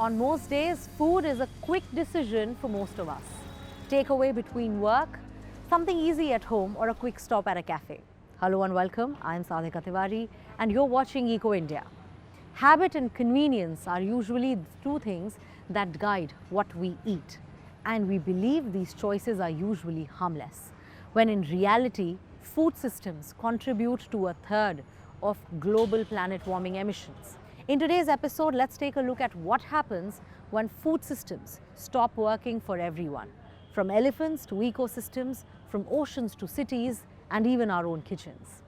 On most days, food is a quick decision for most of us. Takeaway between work, something easy at home, or a quick stop at a cafe. Hello and welcome. I'm Sadhika Tiwari and you're watching Eco India. Habit and convenience are usually the two things that guide what we eat. And we believe these choices are usually harmless, when in reality, food systems contribute to a third of global planet warming emissions. In today's episode, let's take a look at what happens when food systems stop working for everyone, from elephants to ecosystems, from oceans to cities, and even our own kitchens.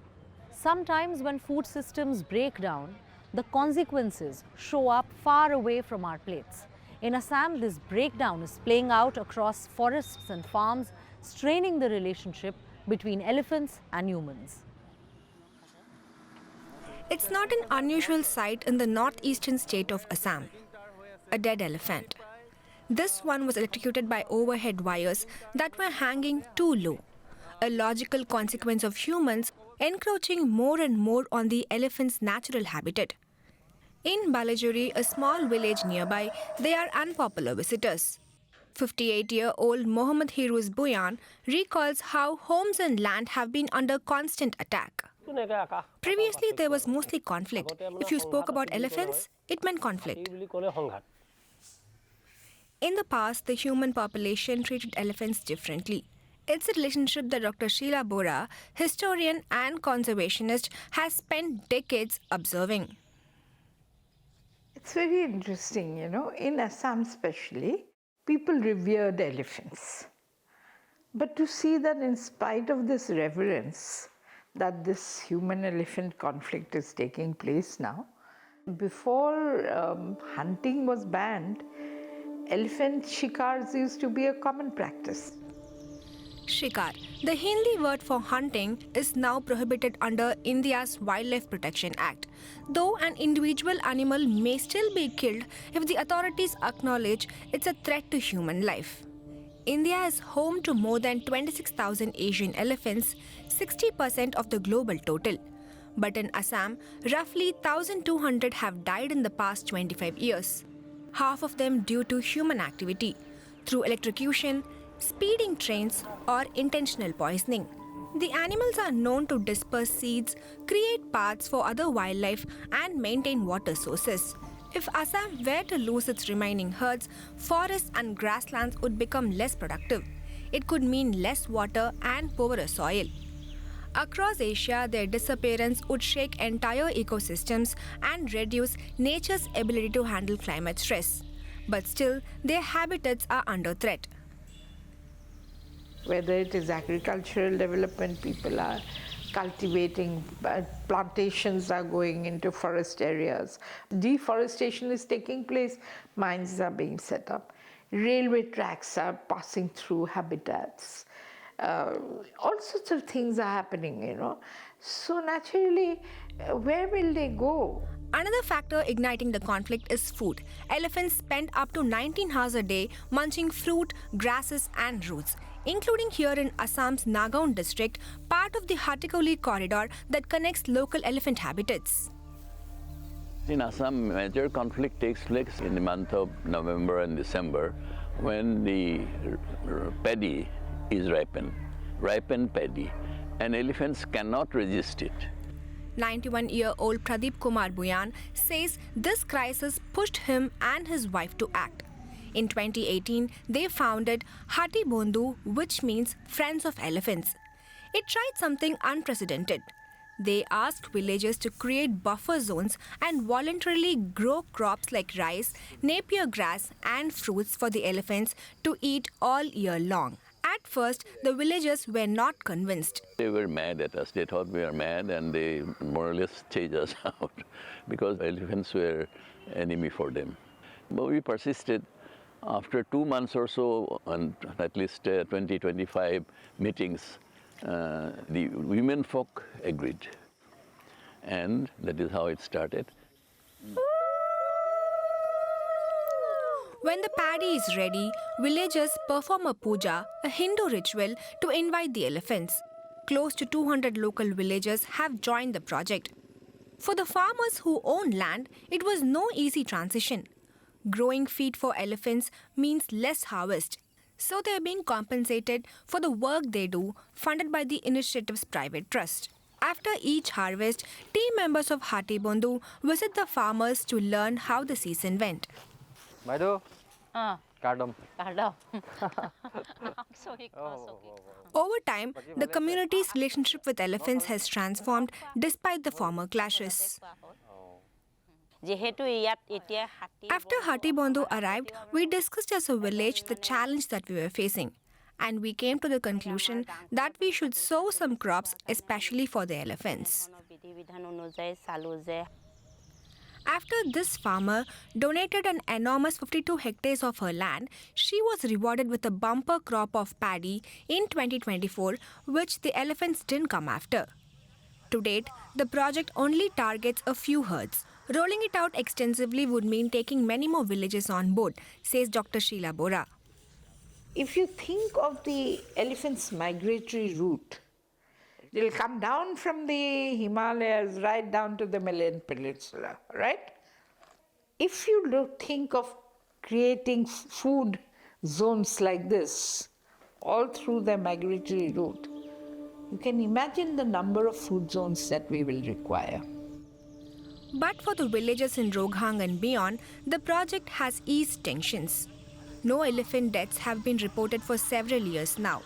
Sometimes when food systems break down, the consequences show up far away from our plates. In Assam, this breakdown is playing out across forests and farms, straining the relationship between elephants and humans. It's not an unusual sight in the northeastern state of Assam. A dead elephant. This one was electrocuted by overhead wires that were hanging too low. A logical consequence of humans encroaching more and more on the elephant's natural habitat. In Balajuri, a small village nearby, they are unpopular visitors. 58-year-old Mohammad Hiruz Buyan recalls how homes and land have been under constant attack. Previously, there was mostly conflict. If you spoke about elephants, it meant conflict. In the past, the human population treated elephants differently. It's a relationship that Dr. Sheila Bora, historian and conservationist, has spent decades observing. It's very interesting, in Assam especially, people revered elephants. But to see that in spite of this reverence, that this human-elephant conflict is taking place now. Before hunting was banned, elephant shikars used to be a common practice. Shikar, the Hindi word for hunting, is now prohibited under India's Wildlife Protection Act, though an individual animal may still be killed if the authorities acknowledge it's a threat to human life. India is home to more than 26,000 Asian elephants, 60% of the global total. But in Assam, roughly 1,200 have died in the past 25 years. Half of them due to human activity, through electrocution, speeding trains, or intentional poisoning. The animals are known to disperse seeds, create paths for other wildlife, and maintain water sources. If Assam were to lose its remaining herds, forests and grasslands would become less productive. It could mean less water and poorer soil. Across Asia, their disappearance would shake entire ecosystems and reduce nature's ability to handle climate stress. But still, their habitats are under threat. Whether it is agricultural development, people are cultivating, plantations are going into forest areas. Deforestation is taking place, mines are being set up. Railway tracks are passing through habitats. All sorts of things are happening, So naturally, where will they go? Another factor igniting the conflict is food. Elephants spend up to 19 hours a day munching fruit, grasses, and roots, including here in Assam's Nagaon district, part of the Hatikoli corridor that connects local elephant habitats. In Assam, major conflict takes place in the month of November and December when the paddy is ripened paddy, and elephants cannot resist it. 91-year-old Pradeep Kumar Buyan says this crisis pushed him and his wife to act. In 2018, they founded Hati Bondhu, which means Friends of Elephants. It tried something unprecedented. They asked villagers to create buffer zones and voluntarily grow crops like rice, napier grass, and fruits for the elephants to eat all year long. At first, the villagers were not convinced. They were mad at us. They thought we were mad and they more or less chased us out because elephants were enemy for them. But we persisted. After 2 months or so, and at least 20-25 meetings, the women folk agreed. And that is how it started. When the paddy is ready, villagers perform a puja, a Hindu ritual, to invite the elephants. Close to 200 local villagers have joined the project. For the farmers who own land, it was no easy transition. growing feed for elephants means less harvest, so they are being compensated for the work they do, funded by the initiative's private trust. After each harvest, team members of Hati Bandhu visit the farmers to learn how the season went. Maido, cardam. Over time, the community's relationship with elephants has transformed despite the former clashes. After Hati Bandhu arrived, we discussed as a village the challenge that we were facing. And we came to the conclusion that we should sow some crops, especially for the elephants. After this farmer donated an enormous 52 hectares of her land, she was rewarded with a bumper crop of paddy in 2024, which the elephants didn't come after. To date, the project only targets a few herds. Rolling it out extensively would mean taking many more villages on board, says Dr. Sheila Bora. If you think of the elephant's migratory route, they'll come down from the Himalayas right down to the Malayan Peninsula, right? If you think of creating food zones like this all through the migratory route, you can imagine the number of food zones that we will require. But for the villages in Roghang and beyond, the project has eased tensions. No elephant deaths have been reported for several years now.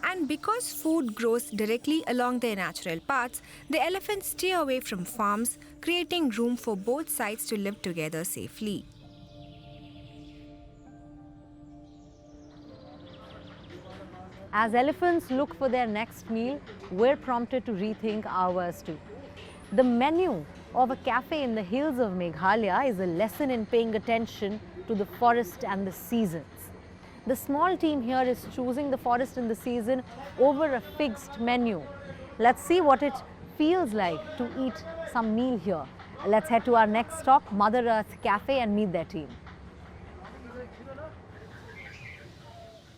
And because food grows directly along their natural paths, the elephants stay away from farms, creating room for both sides to live together safely. As elephants look for their next meal, we're prompted to rethink ours too. The menu of a cafe in the hills of Meghalaya is a lesson in paying attention to the forest and the seasons. The small team here is choosing the forest and the season over a fixed menu. Let's see what it feels like to eat some meal here. Let's head to our next stop, Mother Earth Cafe, and meet their team.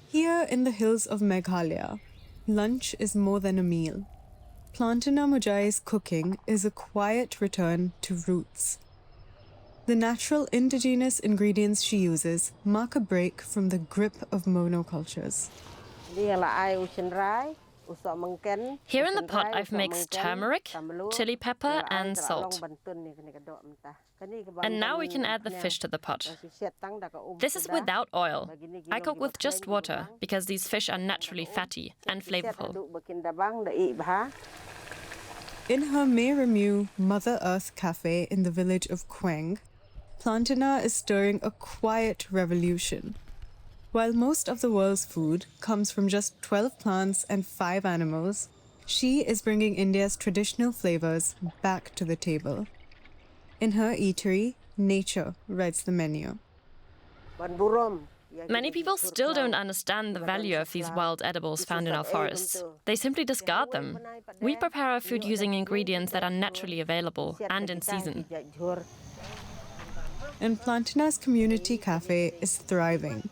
Here in the hills of Meghalaya, lunch is more than a meal. Plantana Mujai's cooking is a quiet return to roots. The natural indigenous ingredients she uses mark a break from the grip of monocultures. Here in the pot I've mixed turmeric, chili pepper and salt. And now we can add the fish to the pot. This is without oil. I cook with just water because these fish are naturally fatty and flavorful. In her Meramue Mother Earth Cafe in the village of Queng, Plantana is stirring a quiet revolution. While most of the world's food comes from just 12 plants and 5 animals, she is bringing India's traditional flavors back to the table. In her eatery, nature writes the menu. Many people still don't understand the value of these wild edibles found in our forests. They simply discard them. We prepare our food using ingredients that are naturally available and in season. And Plantana's community cafe is thriving.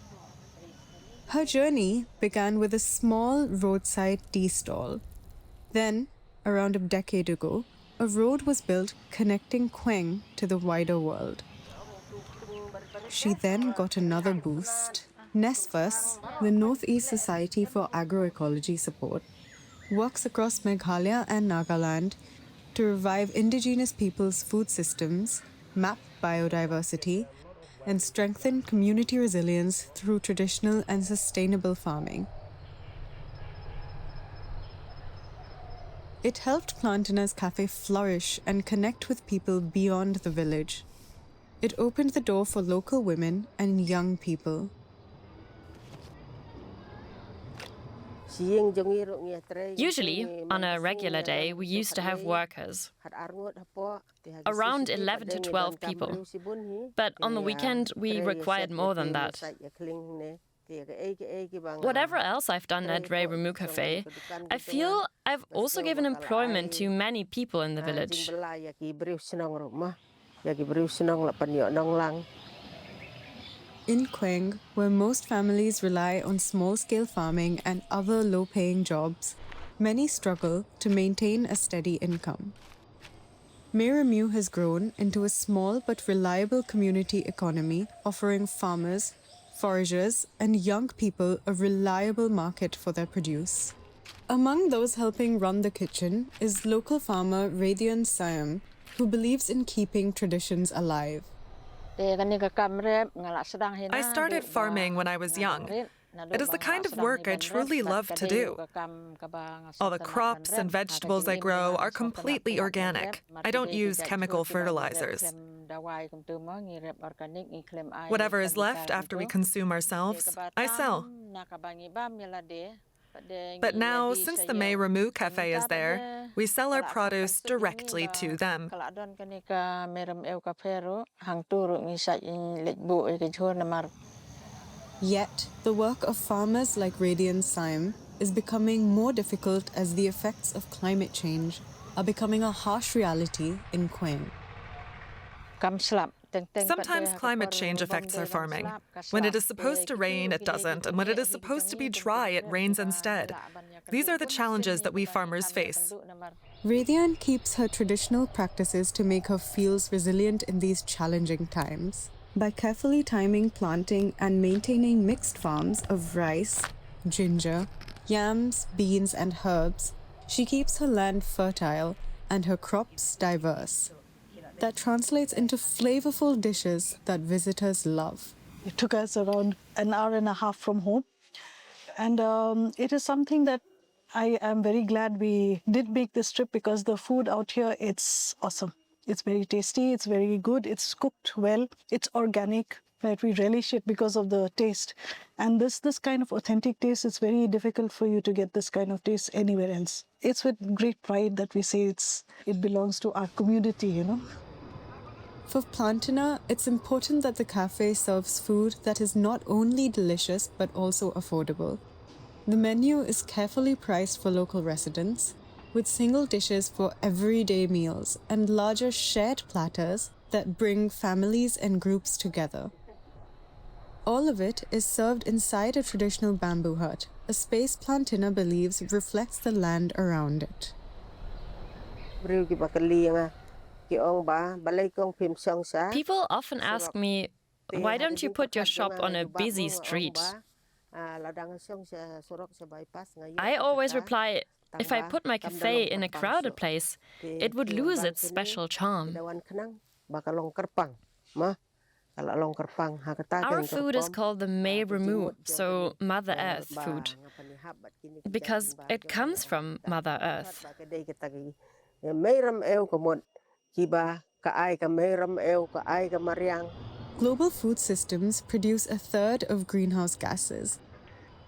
Her journey began with a small roadside tea stall. Then, around a decade ago, a road was built connecting Queng to the wider world. She then got another boost. NESFAS, the Northeast Society for Agroecology Support, works across Meghalaya and Nagaland to revive indigenous peoples' food systems, map biodiversity, and strengthen community resilience through traditional and sustainable farming. It helped Plantana's cafe flourish and connect with people beyond the village. It opened the door for local women and young people. Usually, on a regular day, we used to have workers, around 11 to 12 people. But on the weekend, we required more than that. Whatever else I've done at Ray Remu Cafe, I feel I've also given employment to many people in the village. In Queng, where most families rely on small-scale farming and other low-paying jobs, many struggle to maintain a steady income. Meramu has grown into a small but reliable community economy, offering farmers, foragers, and young people a reliable market for their produce. Among those helping run the kitchen is local farmer Radian Siam, who believes in keeping traditions alive. I started farming when I was young. It is the kind of work I truly love to do. All the crops and vegetables I grow are completely organic. I don't use chemical fertilizers. Whatever is left after we consume ourselves, I sell. But now, since the May Ramu Cafe is there, we sell our produce directly to them. Yet, the work of farmers like Radian Siam is becoming more difficult as the effects of climate change are becoming a harsh reality in Quang. Sometimes climate change affects our farming. When it is supposed to rain, it doesn't, and when it is supposed to be dry, it rains instead. These are the challenges that we farmers face. Radian keeps her traditional practices to make her fields resilient in these challenging times. By carefully timing planting and maintaining mixed farms of rice, ginger, yams, beans, and herbs, she keeps her land fertile and her crops diverse. That translates into flavorful dishes that visitors love. It took us around an hour and a half from home. And it is something that I am very glad we did make this trip, because the food out here, it's awesome. It's very tasty, it's very good, it's cooked well, it's organic. Right? We relish it because of the taste. And this kind of authentic taste, it's very difficult for you to get this kind of taste anywhere else. It's with great pride that we say it belongs to our community, you know. For Plantina, it's important that the cafe serves food that is not only delicious but also affordable. The menu is carefully priced for local residents, with single dishes for everyday meals and larger shared platters that bring families and groups together. All of it is served inside a traditional bamboo hut, a space Plantina believes reflects the land around it. People often ask me, why don't you put your shop on a busy street? I always reply, if I put my cafe in a crowded place, it would lose its special charm. Our food is called the May Ramu, so Mother Earth food, because it comes from Mother Earth. Global food systems produce a third of greenhouse gases.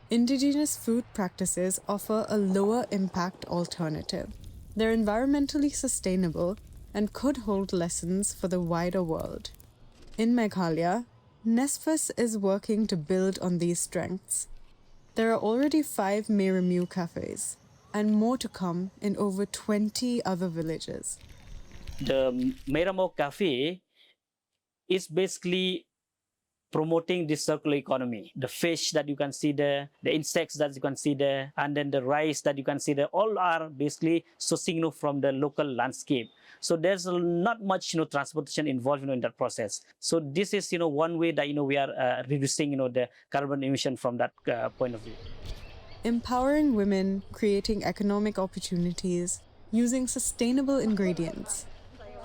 Indigenous food practices offer a lower impact alternative. They're environmentally sustainable and could hold lessons for the wider world. In Meghalaya, Nesfus is working to build on these strengths. There are already 5 Meramu cafes, and more to come in over 20 other villages. The Meramo Cafe is basically promoting this circular economy. The fish that you can see there, the insects that you can see there, and then the rice that you can see there, all are basically sourcing from the local landscape. So there's not much transportation involved in that process. So this is one way that we are reducing the carbon emission from that point of view. Empowering women, creating economic opportunities, using sustainable ingredients.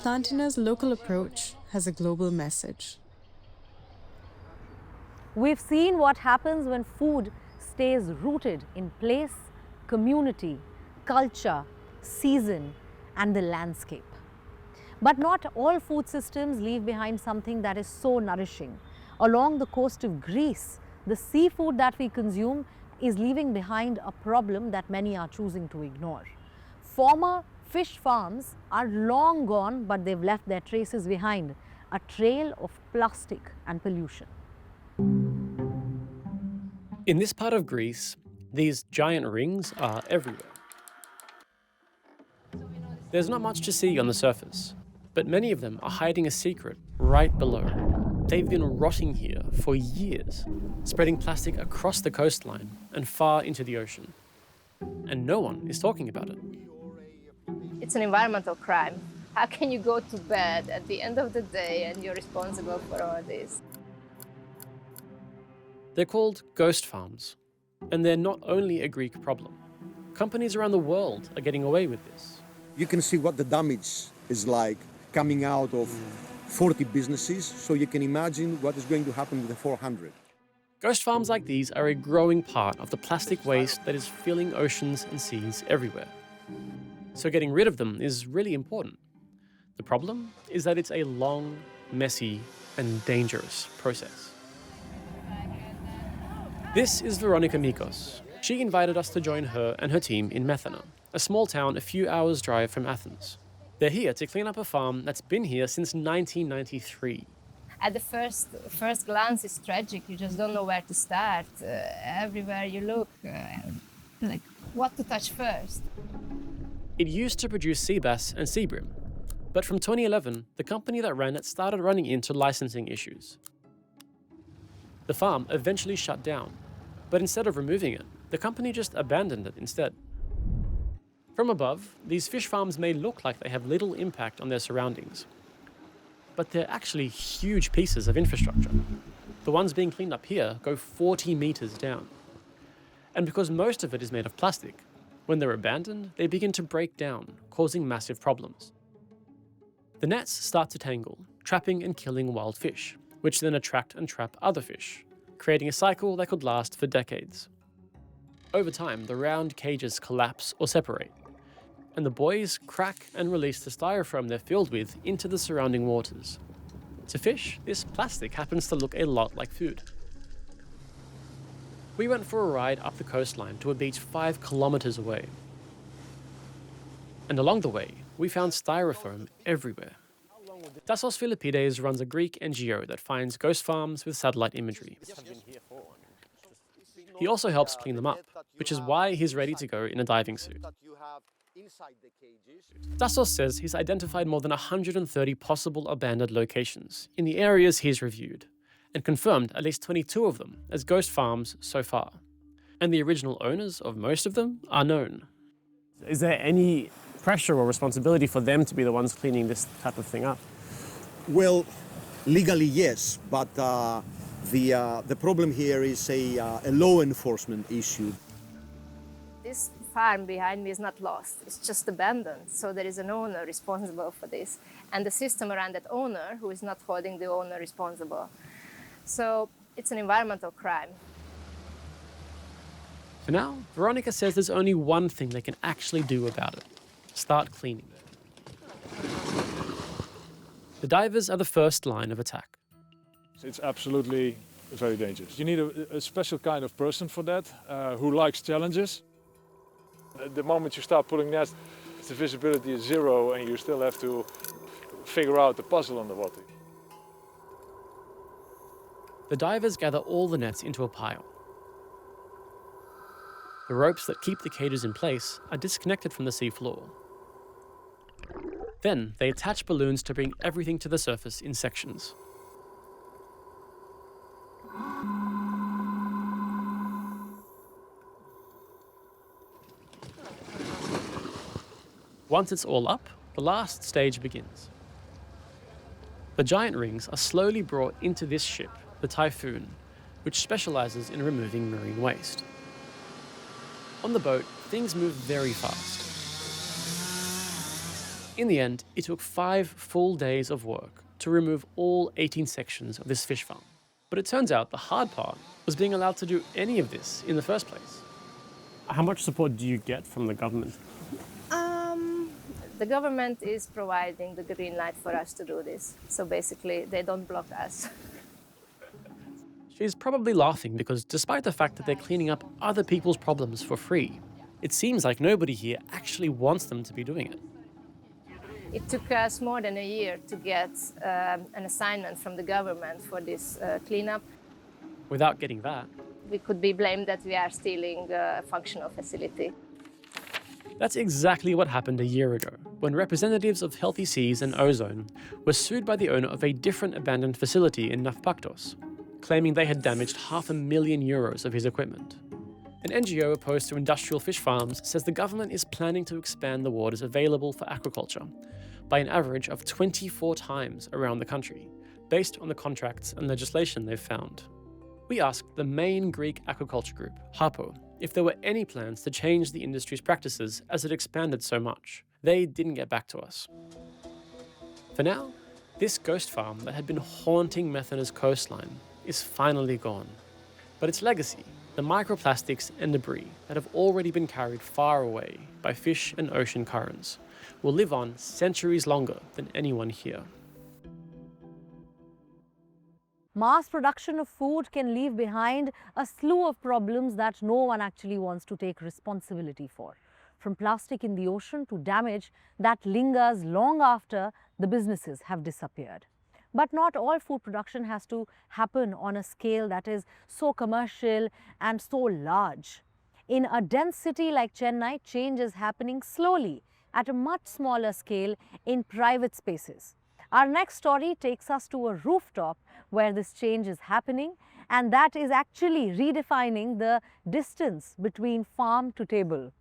Plantina's local approach has a global message. We've seen what happens when food stays rooted in place, community, culture, season, and the landscape. But not all food systems leave behind something that is so nourishing. Along the coast of Greece, the seafood that we consume is leaving behind a problem that many are choosing to ignore. Former fish farms are long gone, but they've left their traces behind, a trail of plastic and pollution. In this part of Greece, these giant rings are everywhere. There's not much to see on the surface, but many of them are hiding a secret right below. They've been rotting here for years, spreading plastic across the coastline and far into the ocean. And no one is talking about it. It's an environmental crime. How can you go to bed at the end of the day and you're responsible for all this? They're called ghost farms, and they're not only a Greek problem. Companies around the world are getting away with this. You can see what the damage is like coming out of 40 businesses, so you can imagine what is going to happen with the 400. Ghost farms like these are a growing part of the plastic waste that is filling oceans and seas everywhere. So getting rid of them is really important. The problem is that it's a long, messy, and dangerous process. This is Veronica Mikos. She invited us to join her and her team in Methana, a small town a few hours' drive from Athens. They're here to clean up a farm that's been here since 1993. At the first glance, it's tragic. You just don't know where to start. Everywhere you look, like what to touch first. It used to produce sea bass and sea bream, but from 2011, the company that ran it started running into licensing issues. The farm eventually shut down, but instead of removing it, the company just abandoned it instead. From above, these fish farms may look like they have little impact on their surroundings, but they're actually huge pieces of infrastructure. The ones being cleaned up here go 40 meters down. And because most of it is made of plastic, when they're abandoned, they begin to break down, causing massive problems. The nets start to tangle, trapping and killing wild fish, which then attract and trap other fish, creating a cycle that could last for decades. Over time, the round cages collapse or separate, and the buoys crack and release the styrofoam they're filled with into the surrounding waters. To fish, this plastic happens to look a lot like food. We went for a ride up the coastline to a beach 5 kilometers away. And along the way, we found styrofoam everywhere. Tassos Philippides runs a Greek NGO that finds ghost farms with satellite imagery. He also helps clean them up, which is why he's ready to go in a diving suit. Tassos says he's identified more than 130 possible abandoned locations in the areas he's reviewed, and confirmed at least 22 of them as ghost farms so far. And the original owners of most of them are known. Is there any pressure or responsibility for them to be the ones cleaning this type of thing up? Well, legally yes, but the problem here is a law enforcement issue. This farm behind me is not lost, it's just abandoned. So there is an owner responsible for this, and the system around that owner who is not holding the owner responsible. So it's an environmental crime. For now, Veronica says there's only one thing they can actually do about it: start cleaning. The divers are the first line of attack. It's absolutely very dangerous. You need a special kind of person for that, who likes challenges. The moment you start pulling nets, the visibility is zero and you still have to figure out the puzzle on the water. The divers gather all the nets into a pile. The ropes that keep the cages in place are disconnected from the seafloor. Then they attach balloons to bring everything to the surface in sections. Once it's all up, the last stage begins. The giant rings are slowly brought into this ship, the Typhoon, which specializes in removing marine waste. On the boat, things move very fast. In the end, it took 5 full days of work to remove all 18 sections of this fish farm. But it turns out the hard part was being allowed to do any of this in the first place. How much support do you get from the government? The government is providing the green light for us to do this. So basically, they don't block us. She's probably laughing because despite the fact that they're cleaning up other people's problems for free, it seems like nobody here actually wants them to be doing it. It took us more than a year to get an assignment from the government for this cleanup. Without getting that, we could be blamed that we are stealing a functional facility. That's exactly what happened a year ago, when representatives of Healthy Seas and Ozone were sued by the owner of a different abandoned facility in Nafpaktos, claiming they had damaged €500,000 of his equipment. An NGO opposed to industrial fish farms says the government is planning to expand the waters available for aquaculture by an average of 24 times around the country, based on the contracts and legislation they've found. We asked the main Greek aquaculture group, Harpo, if there were any plans to change the industry's practices as it expanded so much. They didn't get back to us. For now, this ghost farm that had been haunting Methena's coastline is finally gone. But its legacy, the microplastics and debris that have already been carried far away by fish and ocean currents, will live on centuries longer than anyone here. Mass production of food can leave behind a slew of problems that no one actually wants to take responsibility for. From plastic in the ocean to damage that lingers long after the businesses have disappeared. But not all food production has to happen on a scale that is so commercial and so large. In a dense city like Chennai, change is happening slowly at a much smaller scale in private spaces. Our next story takes us to a rooftop where this change is happening, and that is actually redefining the distance between farm to table.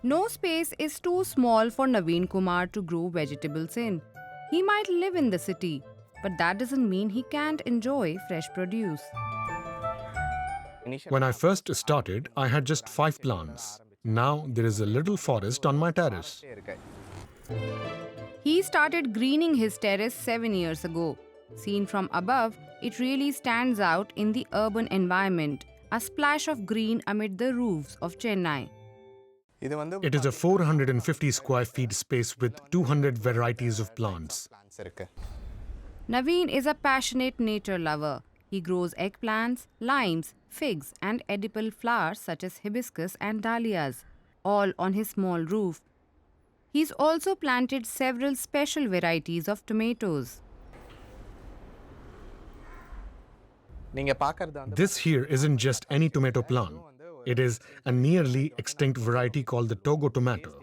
No space is too small for Naveen Kumar to grow vegetables in. He might live in the city, but that doesn't mean he can't enjoy fresh produce. When I first started, I had just 5 plants. Now there is a little forest on my terrace. He started greening his terrace 7 years ago. Seen from above, it really stands out in the urban environment, a splash of green amid the roofs of Chennai. It is a 450 square feet space with 200 varieties of plants. Naveen is a passionate nature lover. He grows eggplants, limes, figs and edible flowers such as hibiscus and dahlias, all on his small roof. He's also planted several special varieties of tomatoes. This here isn't just any tomato plant. It is a nearly extinct variety called the Togo tomato.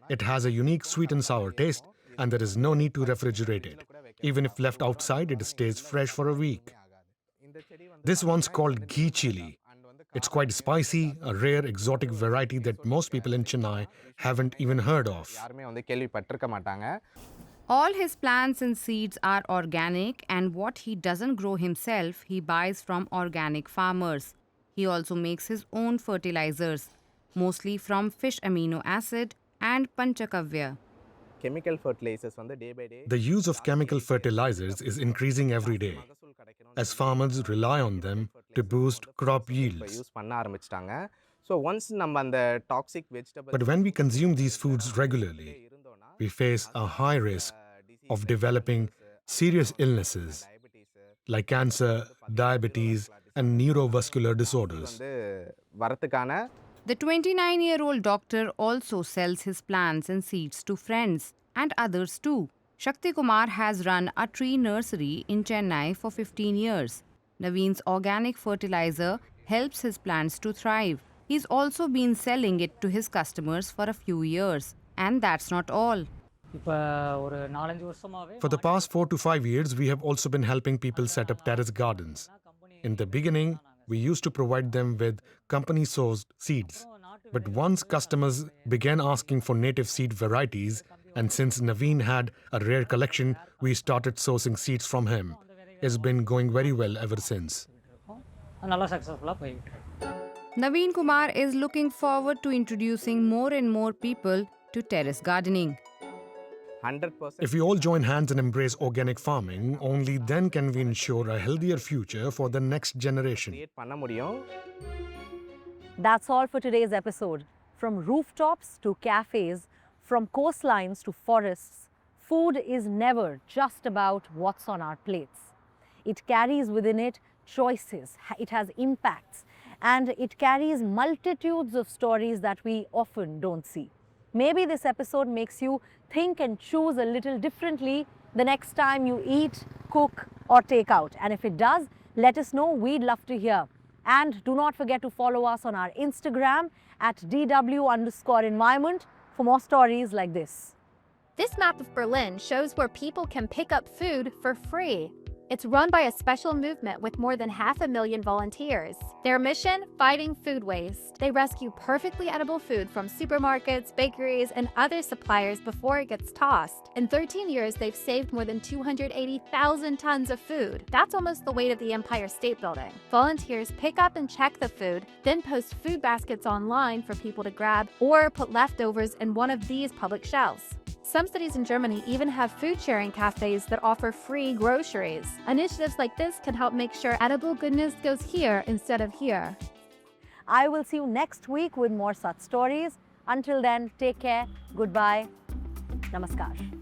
It has a unique sweet and sour taste, and there is no need to refrigerate it. Even if left outside, it stays fresh for a week. This one's called ghee chili. It's quite spicy, a rare exotic variety that most people in Chennai haven't even heard of. All his plants and seeds are organic, and what he doesn't grow himself, he buys from organic farmers. He also makes his own fertilizers, mostly from fish amino acid and panchakavya. The use of chemical fertilizers is increasing every day, as farmers rely on them to boost crop yields. But when we consume these foods regularly, we face a high risk of developing serious illnesses like cancer, diabetes, and neurovascular disorders. The 29-year-old doctor also sells his plants and seeds to friends and others too. Shakti Kumar has run a tree nursery in Chennai for 15 years. Naveen's organic fertilizer helps his plants to thrive. He's also been selling it to his customers for a few years. And that's not all. For the past 4 to 5 years, we have also been helping people set up terrace gardens. In the beginning, we used to provide them with company-sourced seeds. But once customers began asking for native seed varieties, and since Naveen had a rare collection, we started sourcing seeds from him. It's been going very well ever since. Naveen Kumar is looking forward to introducing more and more people to terrace gardening. If we all join hands and embrace organic farming, only then can we ensure a healthier future for the next generation. That's all for today's episode. From rooftops to cafes, from coastlines to forests, food is never just about what's on our plates. It carries within it choices, it has impacts, and it carries multitudes of stories that we often don't see. Maybe this episode makes you think and choose a little differently the next time you eat, cook, or take out. And if it does, let us know. We'd love to hear. And do not forget to follow us on our Instagram at DW_environment for more stories like this. This map of Berlin shows where people can pick up food for free. It's run by a special movement with more than 500,000 volunteers. Their mission? Fighting food waste. They rescue perfectly edible food from supermarkets, bakeries, and other suppliers before it gets tossed. In 13 years, they've saved more than 280,000 tons of food. That's almost the weight of the Empire State Building. Volunteers pick up and check the food, then post food baskets online for people to grab or put leftovers in one of these public shelves. Some cities in Germany even have food-sharing cafes that offer free groceries. Initiatives like this can help make sure edible goodness goes here instead of here. I will see you next week with more such stories. Until then, take care, goodbye, namaskar.